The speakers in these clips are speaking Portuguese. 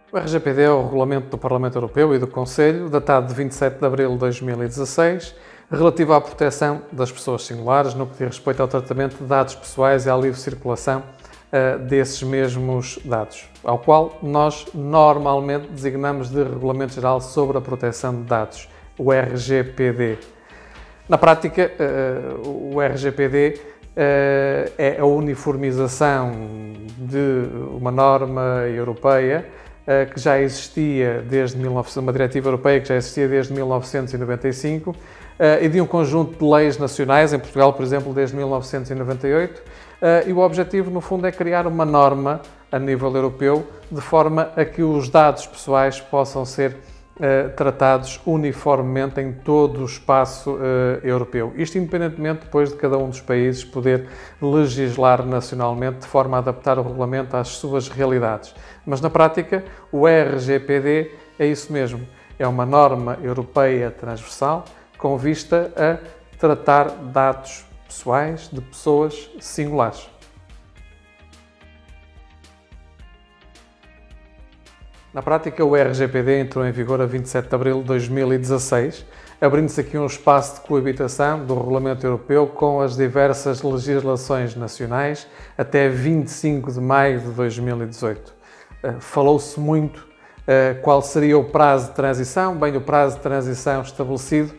O RGPD é o Regulamento do Parlamento Europeu e do Conselho, datado de 27 de abril de 2016, relativo à proteção das pessoas singulares no que diz respeito ao tratamento de dados pessoais e à livre circulação desses mesmos dados, ao qual nós normalmente designamos de Regulamento Geral sobre a Proteção de Dados, o RGPD. Na prática, o RGPD é a uniformização de uma norma europeia que já existia desde uma diretiva europeia que já existia desde 1995 e de um conjunto de leis nacionais, em Portugal, por exemplo, desde 1998, e o objetivo, no fundo, é criar uma norma a nível europeu de forma a que os dados pessoais possam ser tratados uniformemente em todo o espaço europeu. Isto independentemente depois de cada um dos países poder legislar nacionalmente de forma a adaptar o regulamento às suas realidades. Mas na prática, o RGPD é isso mesmo. É uma norma europeia transversal com vista a tratar dados pessoais de pessoas singulares. Na prática, o RGPD entrou em vigor a 27 de abril de 2016, abrindo-se aqui um espaço de coabitação do Regulamento Europeu com as diversas legislações nacionais até 25 de maio de 2018. Falou-se muito qual seria o prazo de transição. Bem, o prazo de transição estabelecido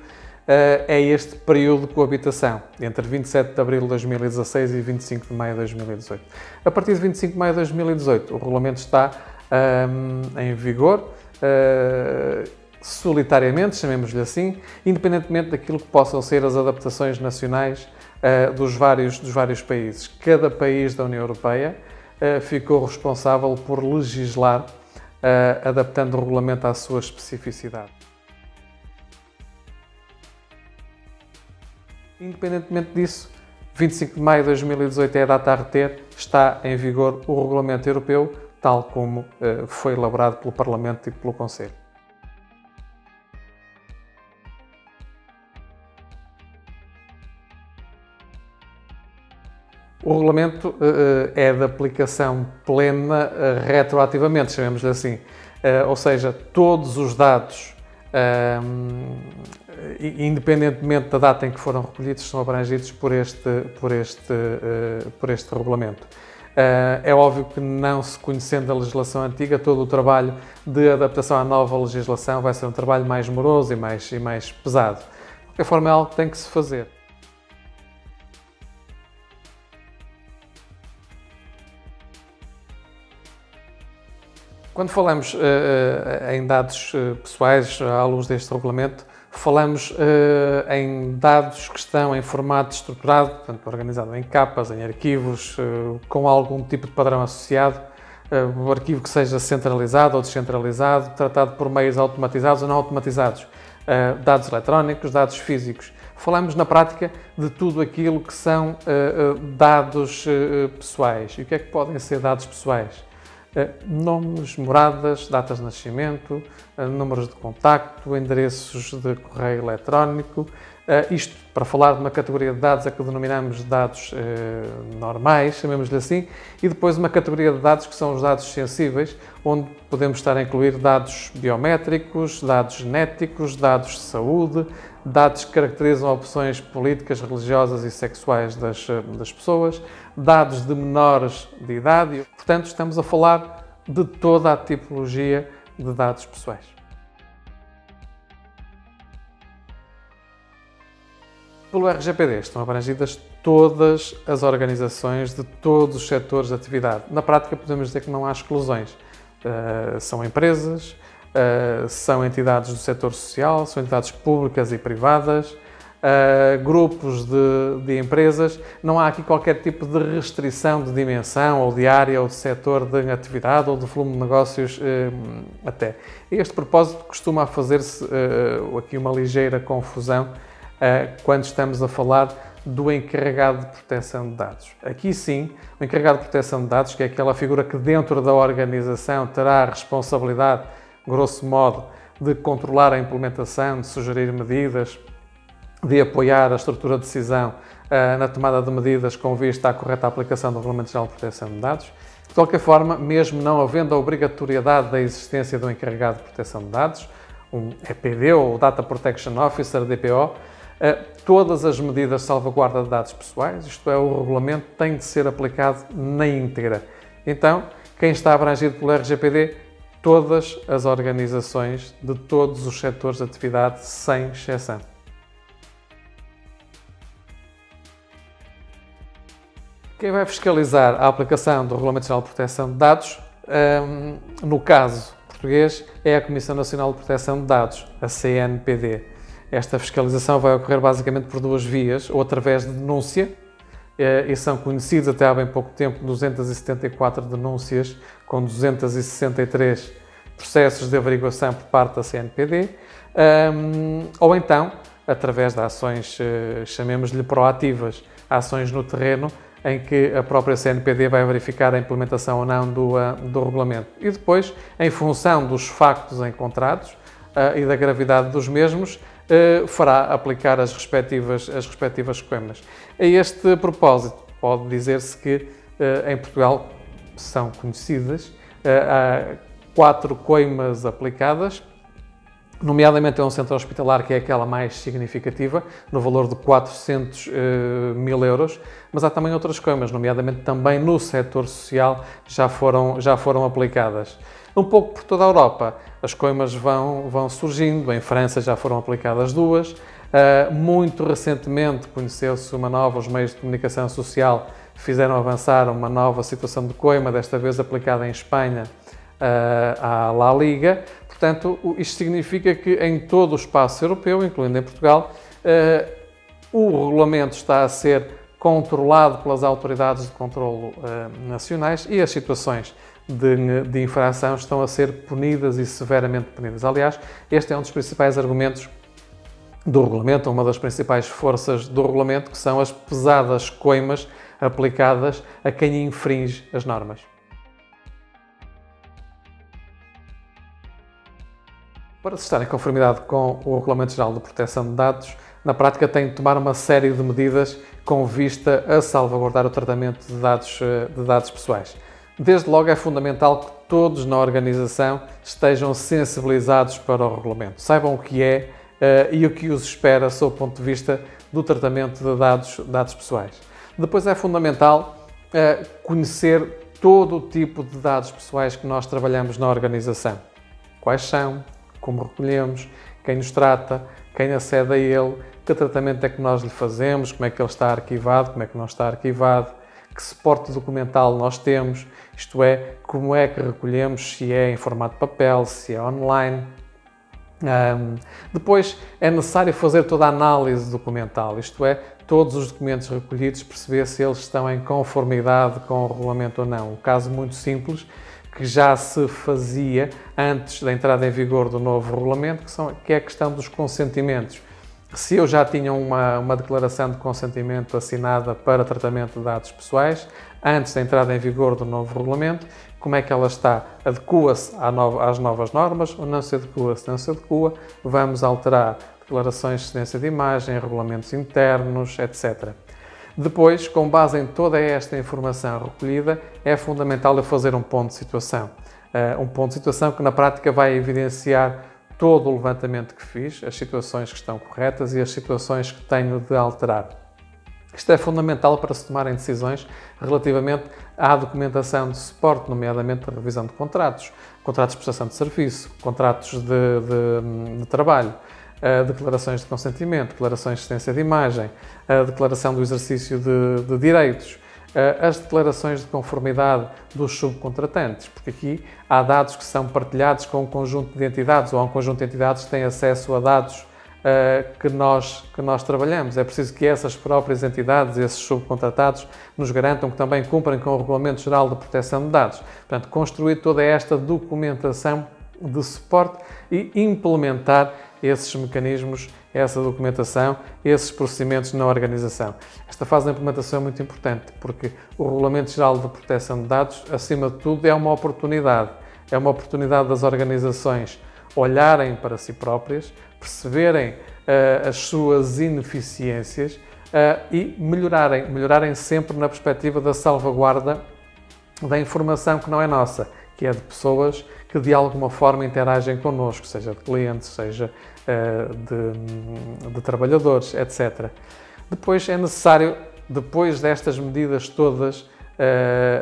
é este período de coabitação, entre 27 de abril de 2016 e 25 de maio de 2018. A partir de 25 de maio de 2018, o regulamento está em vigor, solitariamente, chamemos-lhe assim, independentemente daquilo que possam ser as adaptações nacionais dos vários países. Cada país da União Europeia ficou responsável por legislar, adaptando o regulamento à sua especificidade. Independentemente disso, 25 de maio de 2018 é a data a reter, está em vigor o Regulamento Europeu, tal como foi elaborado pelo Parlamento e pelo Conselho. O regulamento é de aplicação plena retroativamente, chamemos-lhe assim, ou seja, todos os dados, independentemente da data em que foram recolhidos, são abrangidos por este regulamento. É óbvio que, não se conhecendo a legislação antiga, todo o trabalho de adaptação à nova legislação vai ser um trabalho mais moroso e mais pesado. De qualquer forma, é algo que tem que se fazer. Quando falamos em dados pessoais, à luz deste regulamento, falamos em dados que estão em formato estruturado, portanto, organizado em capas, em arquivos, com algum tipo de padrão associado, o arquivo que seja centralizado ou descentralizado, tratado por meios automatizados ou não automatizados, dados eletrónicos, dados físicos. Falamos, na prática, de tudo aquilo que são dados pessoais. E o que é que podem ser dados pessoais? Nomes, moradas, datas de nascimento, números de contacto, endereços de correio eletrónico. Isto para falar de uma categoria de dados a que denominamos dados normais, chamemos-lhe assim, e depois uma categoria de dados que são os dados sensíveis, onde podemos estar a incluir dados biométricos, dados genéticos, dados de saúde, dados que caracterizam opções políticas, religiosas e sexuais das pessoas, dados de menores de idade. Portanto, estamos a falar de toda a tipologia de dados pessoais. Pelo RGPD estão abrangidas todas as organizações de todos os setores de atividade. Na prática, podemos dizer que não há exclusões. São empresas, são entidades do setor social, são entidades públicas e privadas, grupos de empresas. Não há aqui qualquer tipo de restrição de dimensão ou de área ou de setor de atividade ou de volume de negócios até. A este propósito, costuma fazer-se aqui uma ligeira confusão quando estamos a falar do encarregado de proteção de dados. Aqui sim, o encarregado de proteção de dados, que é aquela figura que dentro da organização terá a responsabilidade, grosso modo, de controlar a implementação, de sugerir medidas, de apoiar a estrutura de decisão na tomada de medidas com vista à correta aplicação do Regulamento Geral de Proteção de Dados. qualquer forma, mesmo não havendo a obrigatoriedade da existência do encarregado de proteção de dados, um EPD ou Data Protection Officer, DPO, todas as medidas de salvaguarda de dados pessoais, isto é, o regulamento, tem de ser aplicado na íntegra. Então, quem está abrangido pelo RGPD? Todas as organizações de todos os setores de atividade, sem exceção. Quem vai fiscalizar a aplicação do Regulamento Geral de Proteção de Dados, no caso português, é a Comissão Nacional de Proteção de Dados, a CNPD. Esta fiscalização vai ocorrer basicamente por duas vias, ou através de denúncia, e são conhecidos até há bem pouco tempo 274 denúncias, com 263 processos de averiguação por parte da CNPD, ou então através de ações, chamemos-lhe proativas, ações no terreno, em que a própria CNPD vai verificar a implementação ou não do regulamento. E depois, em função dos factos encontrados e da gravidade dos mesmos, fará aplicar as respectivas coimas. A este propósito, pode dizer-se que em Portugal são conhecidas há 4 coimas aplicadas, nomeadamente a um centro hospitalar, que é aquela mais significativa, no valor de 400 mil euros, mas há também outras coimas, nomeadamente também no setor social, já foram aplicadas. Um pouco por toda a Europa, as coimas vão surgindo. Em França já foram aplicadas 2. Muito recentemente conheceu-se uma nova, os meios de comunicação social fizeram avançar uma nova situação de coima, desta vez aplicada em Espanha à La Liga. Portanto, isto significa que em todo o espaço europeu, incluindo em Portugal, o regulamento está a ser controlado pelas autoridades de controlo nacionais e as situações de infração estão a ser punidas e severamente punidas. Aliás, este é um dos principais argumentos do regulamento, uma das principais forças do regulamento, que são as pesadas coimas aplicadas a quem infringe as normas. Para se estar em conformidade com o Regulamento Geral de Proteção de Dados, na prática tem de tomar uma série de medidas com vista a salvaguardar o tratamento de dados pessoais. Desde logo é fundamental que todos na organização estejam sensibilizados para o regulamento, saibam o que é e o que os espera sob o ponto de vista do tratamento de dados pessoais. Depois é fundamental conhecer todo o tipo de dados pessoais que nós trabalhamos na organização. Quais são, como recolhemos, quem nos trata, quem acede a ele, que tratamento é que nós lhe fazemos, como é que ele está arquivado, como é que não está arquivado, que suporte documental nós temos, isto é, como é que recolhemos, se é em formato de papel, se é online. Depois é necessário fazer toda a análise documental, isto é, todos os documentos recolhidos, perceber se eles estão em conformidade com o regulamento ou não. Um caso muito simples, que já se fazia antes da entrada em vigor do novo regulamento, que é a questão dos consentimentos. Se eu já tinha uma declaração de consentimento assinada para tratamento de dados pessoais, antes da entrada em vigor do novo regulamento, como é que ela está? Adequa-se às novas normas ou não se adequa? Se não se adequa, vamos alterar declarações de cedência de imagem, regulamentos internos, etc. Depois, com base em toda esta informação recolhida, é fundamental eu fazer um ponto de situação. Um ponto de situação que na prática vai evidenciar todo o levantamento que fiz, as situações que estão corretas e as situações que tenho de alterar. Isto é fundamental para se tomarem decisões relativamente à documentação de suporte, nomeadamente a revisão de contratos de prestação de serviço, contratos de trabalho, declarações de consentimento, declarações de assistência de imagem, a declaração do exercício de direitos, as declarações de conformidade dos subcontratantes, porque aqui há dados que são partilhados com um conjunto de entidades ou há um conjunto de entidades que têm acesso a dados que nós trabalhamos. É preciso que essas próprias entidades, esses subcontratados, nos garantam que também cumprem com o Regulamento Geral de Proteção de Dados. Portanto, construir toda esta documentação de suporte e implementar esses mecanismos, essa documentação, esses procedimentos na organização. Esta fase da implementação é muito importante, porque o Regulamento Geral de Proteção de Dados, acima de tudo, é uma oportunidade. É uma oportunidade das organizações olharem para si próprias, perceberem as suas ineficiências e melhorarem sempre na perspectiva da salvaguarda da informação que não é nossa, que é de pessoas que de alguma forma interagem connosco, seja de clientes, seja de trabalhadores, etc. Depois é necessário, depois destas medidas todas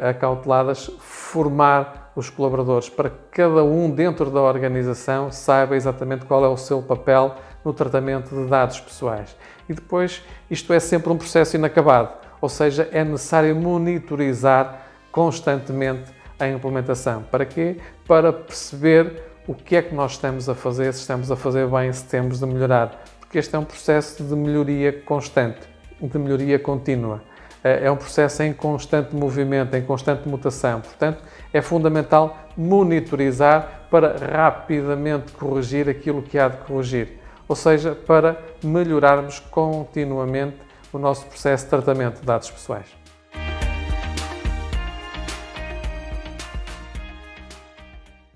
acauteladas, formar os colaboradores para que cada um dentro da organização saiba exatamente qual é o seu papel no tratamento de dados pessoais. E depois, isto é sempre um processo inacabado, ou seja, é necessário monitorizar constantemente a implementação. Para quê? Para perceber o que é que nós estamos a fazer, se estamos a fazer bem, se temos de melhorar. Porque este é um processo de melhoria constante, de melhoria contínua. É um processo em constante movimento, em constante mutação. Portanto, é fundamental monitorizar para rapidamente corrigir aquilo que há de corrigir. Ou seja, para melhorarmos continuamente o nosso processo de tratamento de dados pessoais.